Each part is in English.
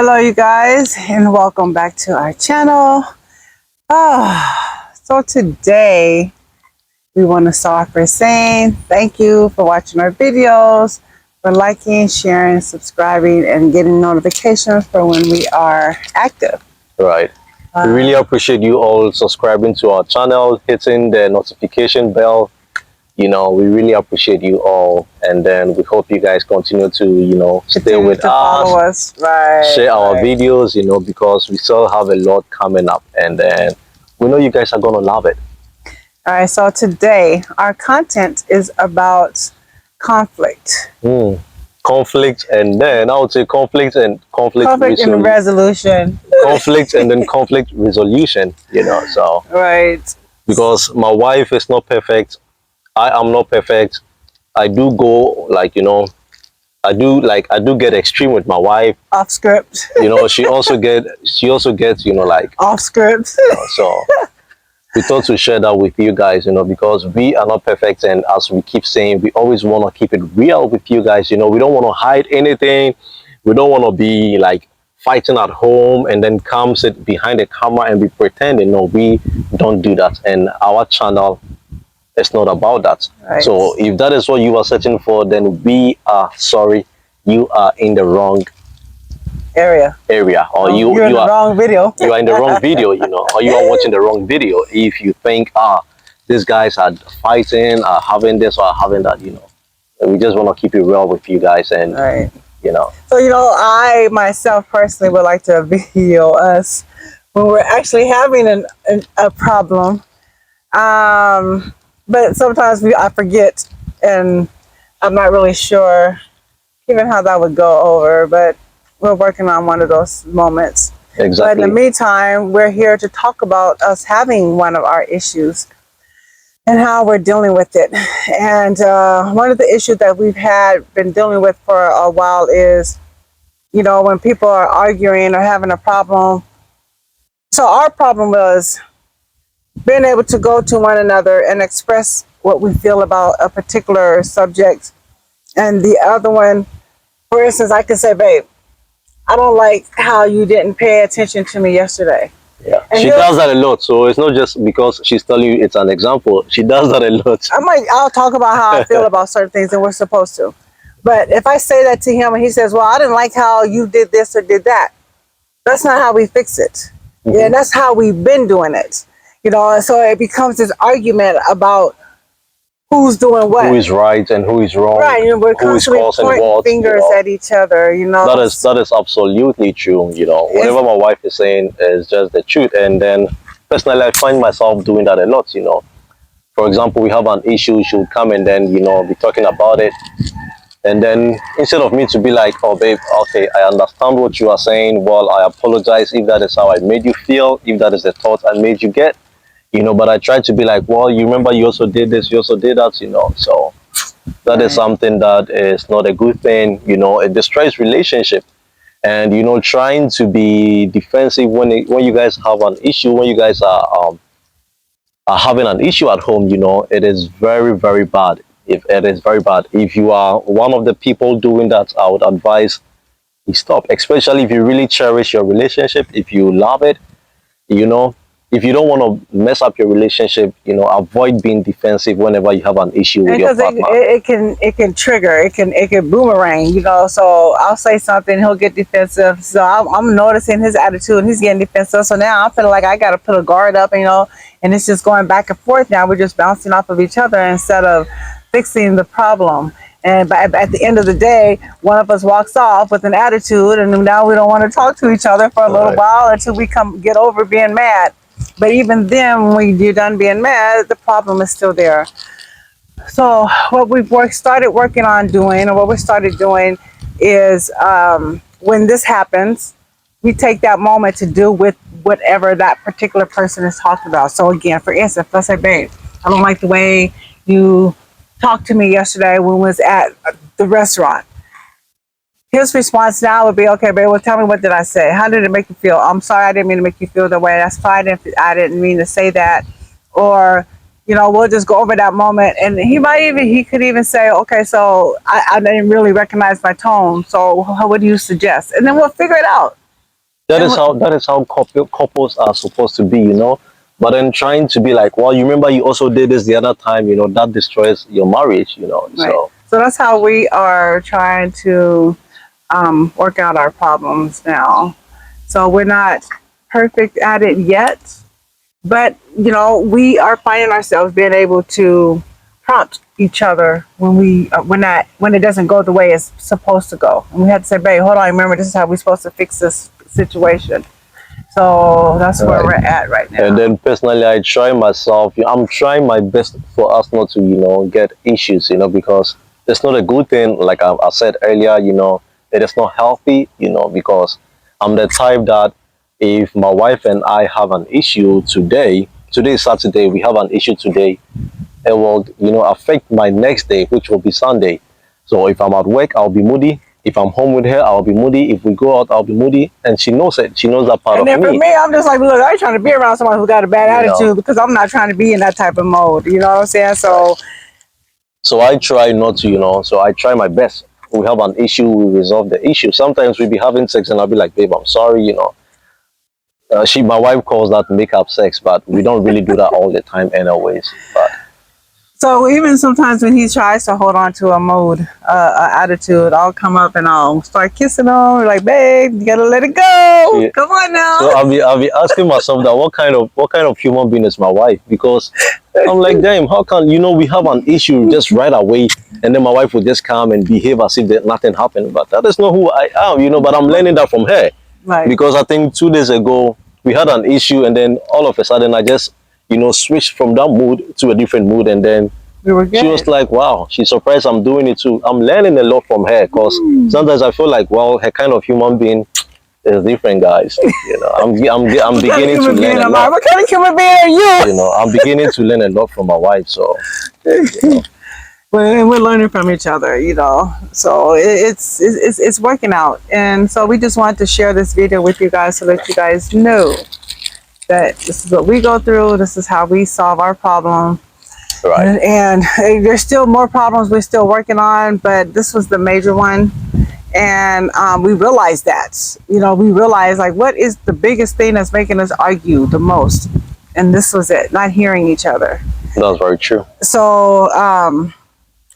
Hello, you guys, and welcome back to our channel. So today we want to start off by saying thank you for watching our videos, for liking, sharing, subscribing, and getting notifications for when we are active. Right. We really appreciate you all subscribing to our channel, hitting the notification bell. We really appreciate you all, and then we hope you guys continue to, stay with follow us, right? Share our videos, because we still have a lot coming up, and then we know you guys are gonna love it. All right. So today our content is about conflict. Conflict, and then I would say conflict and resolution. Conflict and then conflict resolution. So right. Because my wife is not perfect. I am not perfect. I do go I do get extreme with my wife. Off script. She also gets off script. So we thought to share that with you guys, because we are not perfect, and as we keep saying, we always want to keep it real with you guys. We don't want to hide anything. We don't want to be like fighting at home and then come sit behind the camera and be pretending. No, we don't do that, and our channel, it's not about that. Right. So if that is what you are searching for, then we are sorry. You are in the wrong area, or you're in the wrong video. You are in the wrong video, or you are watching the wrong video. If you think, these guys are fighting, are having this or having that, and we just want to keep it real with you guys, and right. So I myself personally would like to video us when we're actually having a problem. But sometimes I forget, and I'm not really sure even how that would go over, but we're working on one of those moments. Exactly. But in the meantime, we're here to talk about us having one of our issues and how we're dealing with it. And one of the issues that we've been dealing with for a while is, when people are arguing or having a problem. So our problem was being able to go to one another and express what we feel about a particular subject. And the other one, for instance, I could say, babe, I don't like how you didn't pay attention to me yesterday. Yeah, and she does that a lot. So it's not just because she's telling you it's an example. She does that a lot. I'll talk about how I feel about certain things, and we're supposed to. But if I say that to him and he says, well, I didn't like how you did this or did that, that's not how we fix it. Yeah, and that's how we've been doing it. And so it becomes this argument about who's doing what, who is right and who is wrong, right? And we're constantly pointing fingers at each other. That is absolutely true. Whatever my wife is saying is just the truth. And then personally, I find myself doing that a lot. For example, we have an issue, she would come and then be talking about it, and then instead of me to be like, oh babe, okay, I understand what you are saying, well, I apologize if that is how I made you feel, if that is the thought I made you get, but I try to be like, well, you remember you also did this, you also did that, so that is something that is not a good thing. It destroys relationship. And trying to be defensive when you guys have an issue, when you guys are having an issue at home, it is very, very bad. If you are one of the people doing that, I would advise you stop, especially if you really cherish your relationship, if you love it. If you don't want to mess up your relationship, avoid being defensive whenever you have an issue with your partner. It can trigger, it can boomerang, so I'll say something, he'll get defensive. So I'm noticing his attitude, and he's getting defensive. So now I'm feeling like I got to put a guard up, and it's just going back and forth. Now we're just bouncing off of each other instead of fixing the problem. And at the end of the day, one of us walks off with an attitude, and now we don't want to talk to each other for a little while until we get over being mad. But even then, when you're done being mad, the problem is still there. So what we've started working on doing, or what we started doing, is when this happens, we take that moment to deal with whatever that particular person is talking about. So again, for instance, let's say, babe, I don't like the way you talked to me yesterday when we was at the restaurant. His response now would be, okay, babe, well, tell me, what did I say? How did it make you feel? I'm sorry, I didn't mean to make you feel that way. That's fine if I didn't mean to say that. Or, we'll just go over that moment. And he could even say, okay, so I didn't really recognize my tone. So what do you suggest? And then we'll figure it out. That is how couples are supposed to be, you know. But then trying to be like, well, you remember you also did this the other time, you know, that destroys your marriage, you know. Right. So So that's how we are trying to work out our problems now. So we're not perfect at it yet, but you know, we are finding ourselves being able to prompt each other when when it doesn't go the way it's supposed to go, and we have to say, "Babe, hold on, remember this is how we're supposed to fix this situation." So that's where we're right. at right And now. then personally, I try myself. I'm trying my best for us not to, you know, get issues, you know, because it's not a good thing. Like I said earlier, you know, it is not healthy, you know, because I'm the type that if my wife and I have an issue today is Saturday, we have an issue today, it will, you know, affect my next day, which will be Sunday. So if I'm at work, I'll be moody. If I'm home with her, I'll be moody. If we go out, I'll be moody. And she knows it. She knows that part And of then for me, me, I'm just like, look, I ain't trying to be around someone who got a bad you know. attitude because I'm not trying to be in that type of mode. You know what I'm saying? Right. So So I try not to, you know, so I try my best. We have an issue, we resolve the issue. Sometimes we be having sex and I'll be like, babe, I'm sorry, you know. My wife calls that makeup sex, but we don't really do that all the time anyways. But So even sometimes when he tries to hold on to a mode, attitude, I'll come up and I'll start kissing him. Like, babe, you gotta let it go. yeah. Come on So now. I'll be asking myself that what kind of human being is my wife? Because I'm like, damn, how can, you know, we have an issue just right away, and then my wife will just come and behave as if that nothing happened. But that is not who I am, you know. But I'm learning that from her, Like, because I think 2 days ago we had an issue, and then all of a sudden I just, you know, switched from that mood to a different mood, and then we were she was good. like, wow, she's surprised I'm doing it too. I'm learning a lot from her, because sometimes I feel like, well, her kind of human being is different, guys. You know, I'm What kind of beginning to human learn being a am I? lot. What kind of human being are you? You know, I'm beginning to learn a lot from my wife. So, you know, We're learning from each other, you know. So it's working out, and so we just wanted to share this video with you guys so that you guys know that this is what we go through. This is how we solve our problem. right. And there's still more problems we're still working on, but this was the major one. And we realized that, you know, we realized like what is the biggest thing that's making us argue the most, and this was it, not hearing each other. That's very true. So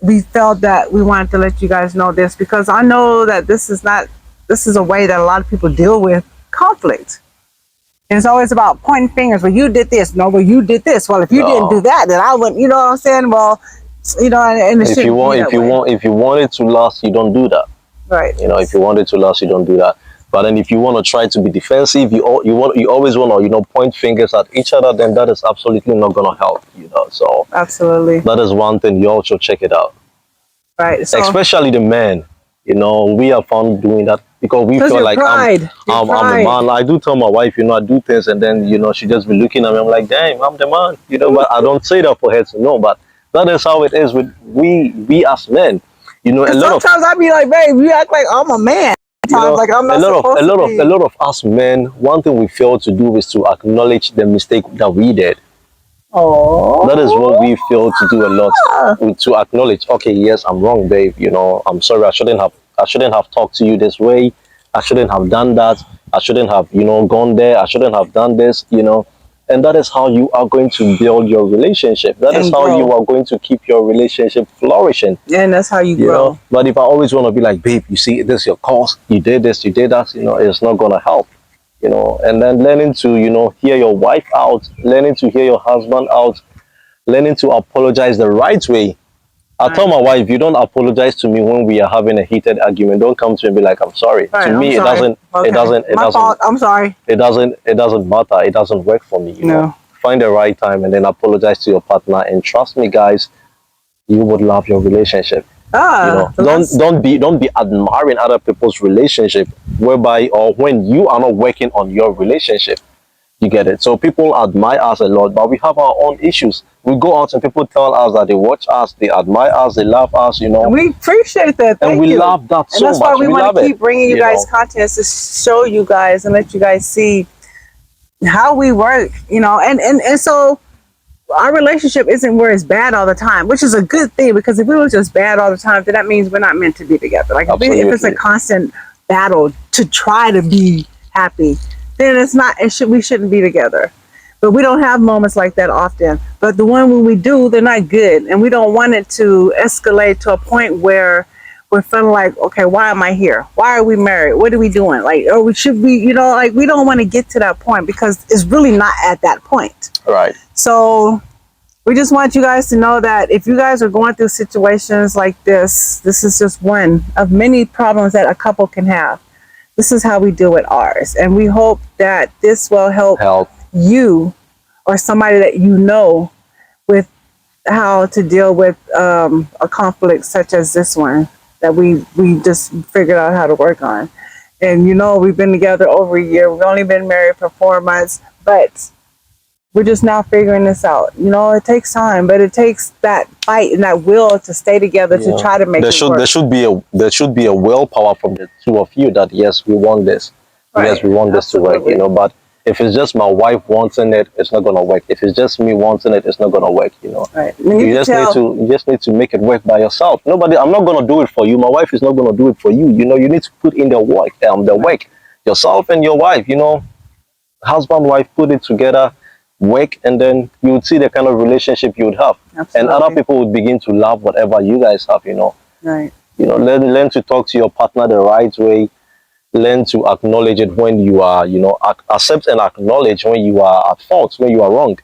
we felt that we wanted to let you guys know this, because I know that this is a way that a lot of people deal with conflict. And it's always about pointing fingers. Well, you did this. No, well, you did this. Well, if you didn't do No, that, then I wouldn't. You know what I'm saying? Well, you know, and it if you shouldn't be want, that if you way. want, if you want it to last, you don't do that. Right. You know, if you want it to last, you don't do that. But then if you want to try to be defensive, you always want to, you know, point fingers at each other, then that is absolutely not going to help. You know, so Absolutely. that is one thing. You also check it out, Right. So, especially the men. You know, we have found doing that because we because feel your like pride, I'm the man. I do tell my wife, you know, I do things, and then, you know, she just be looking at me. I'm like, damn, I'm the man. You know, but I don't say that for her to know. But that is how it is with we as men. You know, a and lot of, sometimes I be like, babe, you act like I'm a man. you Sometimes know, like I'm a not lot of a supposed to lot of a be. lot of us men, one thing we fail to do is to acknowledge the mistake that we did. That is what Oh. we fail to do a lot. To acknowledge, okay, yes, I'm wrong, babe. You know, I'm sorry. I shouldn't have talked to you this way. I shouldn't have done that. I shouldn't have, you know, gone there. I shouldn't have done this. You know, and that is how you are going to build your relationship. That is And how you grow. are going to keep your relationship flourishing. And that's how you You know, grow. but if I always want to be like, babe, you see, this is your cause. You did this. You did that. You know, it's not gonna help. You know, and then learning to, you know, hear your wife out, learning to hear your husband out, learning to apologize the right way. I tell Right. my wife, you don't apologize to me when we are having a heated argument. Don't come to me and be like, I'm sorry. To Right. I'm me, sorry. Okay. it My doesn't, fault. I'm sorry. it doesn't matter. It doesn't work for me. You know, No. find the right time and then apologize to your partner. And trust me, guys, you would love your relationship. You know, So that's don't be admiring other people's relationship, whereby or when you are not working on your relationship. You get it? So people admire us a lot, but we have our own issues. We go out and people tell us that they watch us, they admire us, they love us, you and know, we appreciate that. and Thank we you. love that And so that's why much. we We want love to it, keep bringing you you guys know. content to show you guys and let you guys see how we work, you know. And so our relationship isn't where it's bad all the time, which is a good thing, because if we were just bad all the time, then that means we're not meant to be together. Like if it's a Absolutely. constant battle to try to be happy, then it's not. We shouldn't be together. But we don't have moments like that often. But the one when we do, they're not good, and we don't want it to escalate to a point where we're feeling like, okay, why am I here? Why are we married? What are we doing? Like, or we should be, like we don't want to get to that point because it's really not at that point. Right. So we just want you guys to know that if you guys are going through situations like this is just one of many problems that a couple can have. This is how we deal with ours. And we hope that this will help you or somebody that you know with how to deal with a conflict such as this one that we just figured out how to work on. And we've been together over a year. We've only been married for 4 months, but we're just now figuring this out. It takes time, but it takes that fight and that will to stay together to try to make it work. There should be a willpower from the two of you that yes, we want this. Right. Yes, we want this to work. But if it's just my wife wanting it, it's not gonna work. If it's just me wanting it, it's not gonna work. Right. You just need to make it work by yourself. I'm not gonna do it for you. My wife is not gonna do it for you. You need to put in the work. Work yourself and your wife. Husband, wife, put it together. Work, and then you would see the kind of relationship you would have. Absolutely. And other people would begin to love whatever you guys have. Right. Learn to talk to your partner the right way. Learn to acknowledge it when you are, accept and acknowledge when you are at fault, when you are wrong.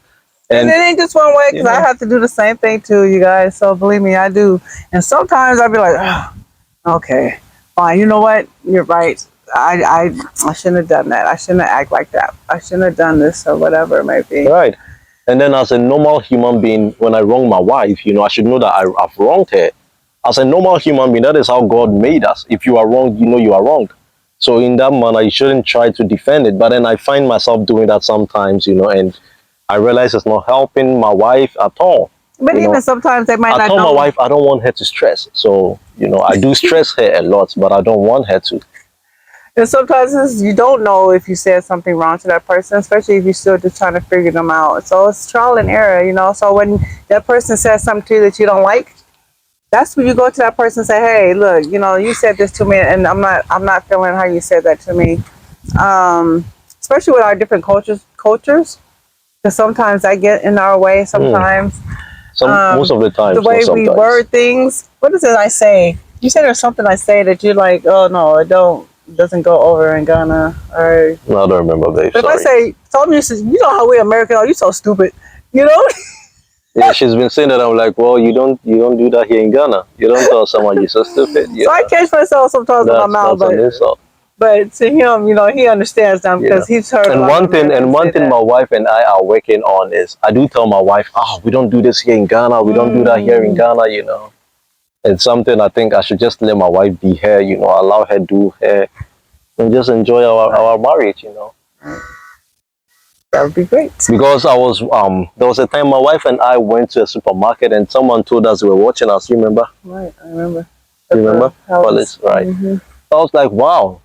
And it ain't just one way, because I have to do the same thing too, you guys. So believe me, I do. And sometimes I'll be like, oh, okay, fine. You know what? You're right. I shouldn't have done that. I shouldn't have acted like that. I shouldn't have done this or whatever it might be. Right. And then as a normal human being, when I wrong my wife, I should know that I've wronged her. As a normal human being, that is how God made us. If you are wrong, you are wrong. So in that manner, you shouldn't try to defend it. But then I find myself doing that sometimes, and I realize it's not helping my wife at all. But even sometimes they might not know. I told my wife I don't want her to stress. So, I do stress her a lot, but I don't want her to. And sometimes you don't know if you said something wrong to that person, especially if you're still just trying to figure them out. So it's trial and error, So when that person says something to you that you don't like, that's when you go to that person and say, hey, look, you said this to me and I'm not feeling how you said that to me. Especially with our different cultures, because sometimes I get in our way sometimes. Most of the time. The way we word things. What is it I say? You say there's something I say that you're like, oh no, it doesn't go over in Ghana. Or no, I don't remember, babe. But if I say, you know how we American are, you so stupid, Yeah, she's been saying that. I'm like, well, you don't do that here in Ghana. You don't tell someone you're so stupid. So I catch myself sometimes in my mouth, but to him, he understands them because he's heard. And one thing my wife and I are working on is I do tell my wife, we don't do this here in Ghana. We don't do that here in Ghana. It's something I think I should just let my wife be her. Allow her do her, and just enjoy our marriage. That would be great. Because there was a time my wife and I went to a supermarket and someone told us they were watching us. You remember? Right, I remember. You remember? Police, right. I was like, wow,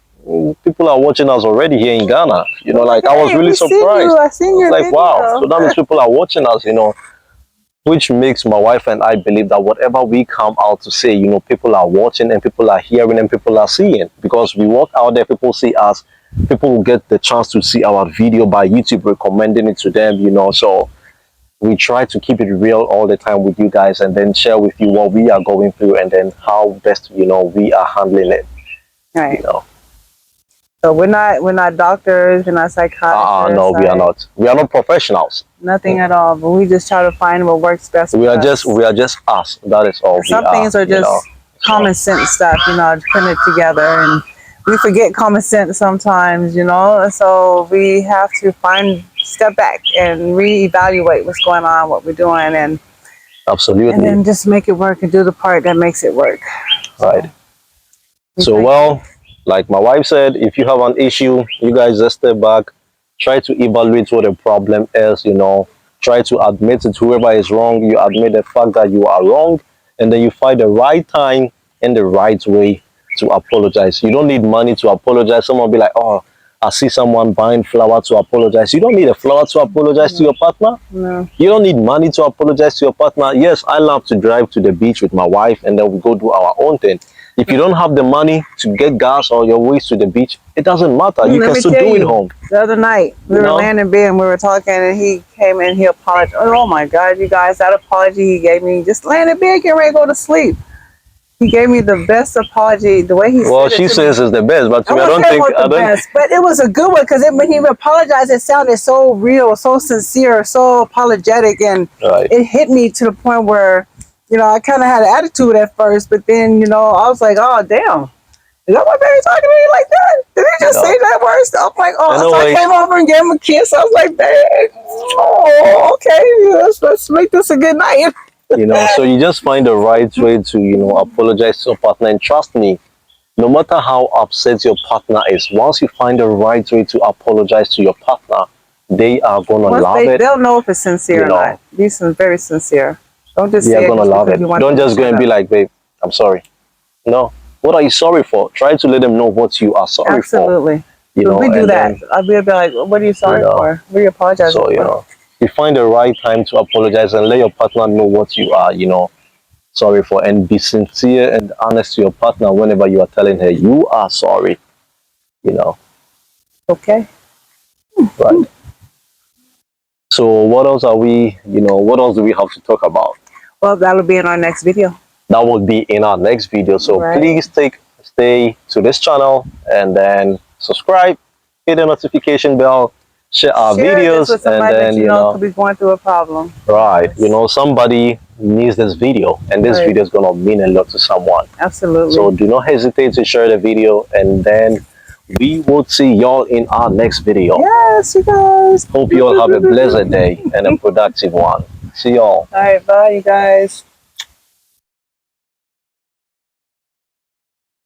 people are watching us already here in Ghana. I was really surprised. I seen your like, video. wow, so that means people are watching us, which makes my wife and I believe that whatever we come out to say, people are watching and people are hearing and people are seeing. Because we walk out there, people see us. People will get the chance to see our video by YouTube recommending it to them, so we try to keep it real all the time with you guys and then share with you what we are going through and then how best, we are handling it. Right. So we're not doctors, we're not psychiatrists. No, we are not. We are not professionals. Nothing at all, but we just try to find what works best we are us. We are just us. That is all. Some things are just common sense stuff, putting it together, and we forget common sense sometimes, so we have to step back and reevaluate what's going on, what we're doing, and absolutely, and then just make it work and do the part that makes it work. Right. So well, like my wife said, if you have an issue, you guys just step back, try to evaluate what the problem is, try to admit it. Whoever is wrong, you admit the fact that you are wrong, and then you find the right time and the right way to apologize. You don't need money to apologize. Someone will be like, oh, I see someone buying flour to apologize. You don't need a flour to apologize to your partner. No. You don't need money to apologize to your partner. Yes, I love to drive to the beach with my wife and then we go do our own thing. If you don't have the money to get gas or your ways to the beach, it doesn't matter. You Let can me still tell do it you, home. the other night we You were know? laying in bed and we were talking, and he came in. He apologized. Oh my God, you guys! That apology he gave me, just laying in bed, getting ready to go to sleep. He gave me the best apology. The way he Well, said it she to me. says it's the best, but to I me, I won't don't say it think was the I don't. best, but it was a good one because when he apologized, it sounded so real, so sincere, so apologetic, and Right. it hit me to the point where, I kind of had an attitude at first, but then, I was like, oh, damn. Is that my baby talking to me like that? Did he just say No. that word? So I'm like, oh, so I Anyway, came over and gave him a kiss. I was like, babe, oh, okay, let's make this a good night. so you just find the right way to, apologize to your partner. And trust me, no matter how upset your partner is, once you find the right way to apologize to your partner, they are gonna Once love it. they'll know if it's sincere You or know, not. Be very sincere. Don't just they are say it gonna just love because it. you want Don't them to just go shut and be up. like, babe, I'm sorry. No. What are you sorry for? Try to let them know what you are sorry for. Absolutely. But we do And that. then, I'll be like, what are you you sorry know, for? What are you apologizing so, for? you find the right time to apologize and let your partner know what you are, sorry for, and be sincere and honest to your partner whenever you are telling her you are sorry, you know. Okay. Right. So what else what else do we have to talk about? Well, that'll be in our next video. That will be in our next video. So Right. please stay to this channel and then subscribe, hit the notification bell, share our Share this videos, with and somebody that then you know could be going through a problem. right, Yes. somebody needs this video, and this Right. video is gonna mean a lot to someone. Absolutely. So do not hesitate to share the video, and then we will see y'all in our next video. Yes, you guys. Hope you all have a blessed day and a productive one. See y'all. All right, bye, you guys.